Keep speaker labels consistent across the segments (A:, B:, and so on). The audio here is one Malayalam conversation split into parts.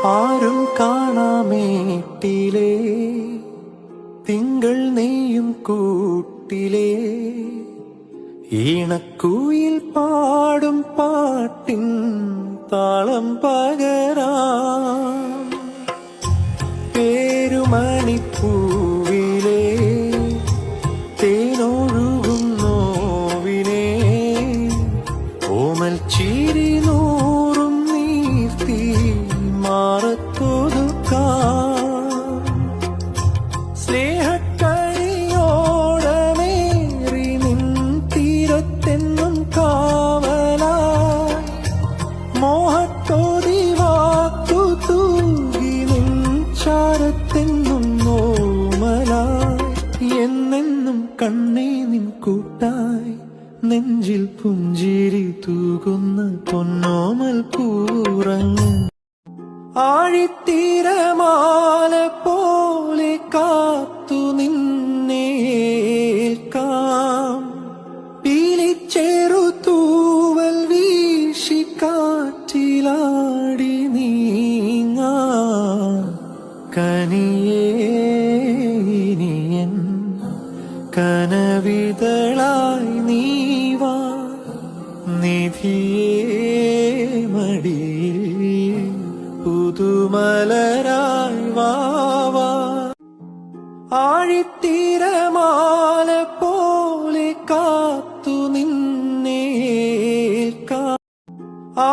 A: ആരും കാണാമേട്ടിലേ തിങ്കൾ നെയ്യും കൂട്ടിലേ ഈണക്കുയിൽ പാടും പാട്ടിൻ താളം പകരാം. പേരുമണിപ്പൂവിലേ തേനൊഴുകും നോവിനെ ഓമൽ ചിരി നൂറും നീർത്തി മാറത്തൊതുക്കാം. സ്നേഹക്കണിയോടമേറി നിൻ തീരത്തെന്നും കാവലായി മോഹത്തോതി വാക്കു തൂകി നിൻ ചാരത്തെന്നും നോമലായി എന്നെന്നും കണ്ണേ നിൻ കൂട്ടായി നെഞ്ചിൽ പുഞ്ചിരി തൂകുന്ന പൊന്നോമൽ പൂറങ്ങ്. ആഴിത്തീരമാല പോലെ കാത്തു നിന്നേൽക്കാം. പീലിച്ചേറു തൂവൽ വീശി കാറ്റിലാടി നീങ്ങാം. കനിയേ ഇനിയൻ കനവിതളായി നീവാ. നിധിയേ മടിയിൽ പുതുമലരായി വാവാ. ആഴിത്തീരമാല പോലെ കാത്തു നിന്നേൽക്കാം.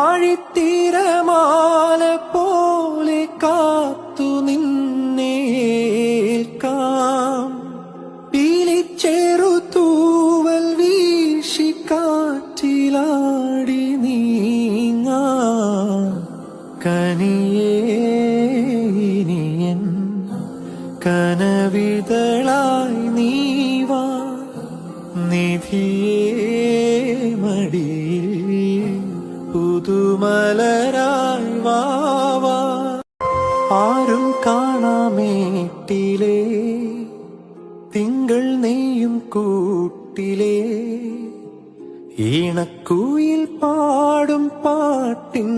A: ആഴിത്തീരമാല പോലെ കാത്തു നിന്നേൽക്കാം. പീലിച്ചേറു തൂവൽ വീശി കാറ്റിലാടി നീങ്ങാം. കനിയേ ഇനിയൻ കനവിതളായി നീവാ. നിധിയേ മടിയിൽ പുതുമലരായി വാവാ. ആരും കാണാമേട്ടിലേ തിങ്കൾ നെയ്യും കൂട്ടിലേ ഈണക്കുയിൽ പാടും പാട്ടിൻ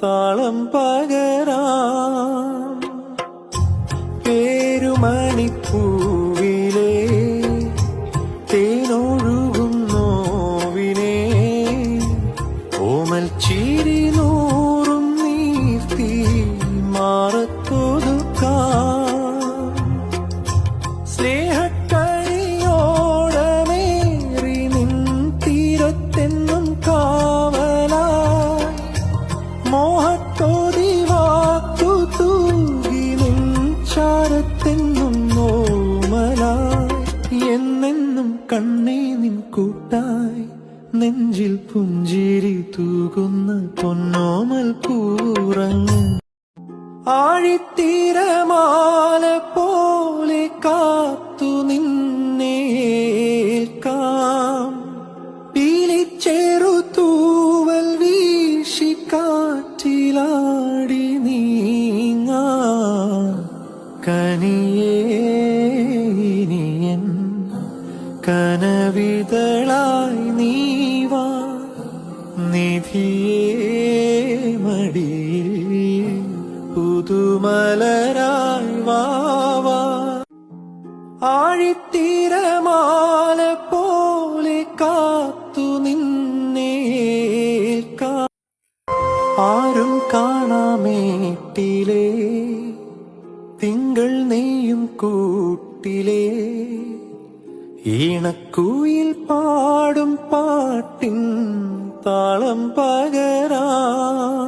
A: താളം പകരാം. പേരുമണിപ്പൂവിലേ തേനൊഴുകും നോവിനെ ഓമൽ ചിരി നൂറും നീർത്തി മാറത്തൊതുക്കാം. സ്നേഹക്കണിയോടമേറി നിൻ തീരത്തെന്നും കാവലായി മോഹത്തോതി വാക്കു തൂകി നിൻ ചാരത്തെന്നും നോമലായി എന്നെന്നും കണ്ണേ നിൻ കൂട്ടായി നെഞ്ചിൽ പുഞ്ചിരി തൂകുന്ന പൊന്നോമൽ പൂറങ്ങ്. ആഴിത്തീരമാല പോലെ കാത്തു നിന്നേൽക്കാം. പീലിച്ചേറു തൂവൽ വീശി കാറ്റിലാടി നീങ്ങാം. കനിയേ ഇനിയൻ കനവിതളായി നീവാ. നിധിയേ മടിയിൽ പുതുമലരായി വാവാ. ആഴിത്തീരമാല പോലെ കാത്തു നിന്നേൽക്കാം. ആരും കാണാമേട്ടിലേ തിങ്കൾ നെയ്യും കൂട്ടിലേ ഈണക്കുയിൽ പാടും പാട്ടിൻ താളം പകരാം.